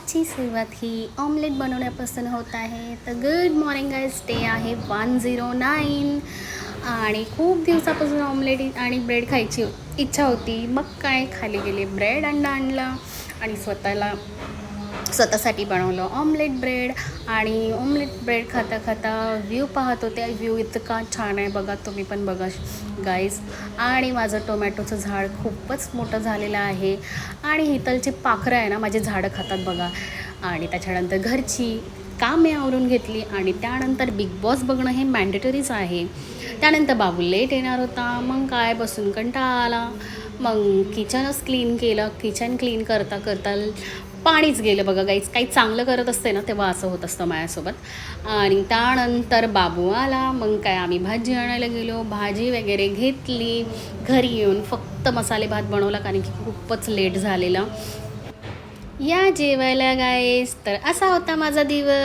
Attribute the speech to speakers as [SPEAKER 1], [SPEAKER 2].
[SPEAKER 1] आजची सुरुवात ही ऑमलेट बनवण्यापासून होत आहे. तर गुड मॉर्निंग गाईज, डे आहे 109 आणि खूप दिवसापासून ऑमलेट आणि ब्रेड खायची इच्छा होती. मग काय, खाली गेले, ब्रेड अंडा आणला आणि स्वतःसाठी बनवलं ऑमलेट ब्रेड. आणि ऑमलेट ब्रेड खाता खाता व्ह्यू पाहत होते. व्ह्यू इतका छान आहे, बघा तुम्ही पण बघा गाईज. आणि माझं टोमॅटोचं झाड खूपच मोठं झालेलं आहे आणि हितलची पाखरं आहे ना, माझे झाडं खातात बघा. आणि त्याच्यानंतर घरची कामे आवरून घेतली आणि त्यानंतर बिग बॉस बघणं हे मॅन्डेटरीच आहे. त्यानंतर बाबू लेट येणार होता, मग काय बसून कंटाळा आला. मग किचनच क्लीन केलं. किचन क्लीन करता करता पाणीच गेलं बघा गाईज. काही चांगलं करत असते ना तेव्हा असं होत असतं माझ्यासोबत. आणि त्यानंतर बाबू आला, मग काय आम्ही भाजी आणायला गेलो, भाजी वगैरे घेतली. घरी येऊन फक्त मसाले भात बनवला कारण की खूपच लेट झालेला. या जेवायला गाईज. तर असा होता माझा दिवस.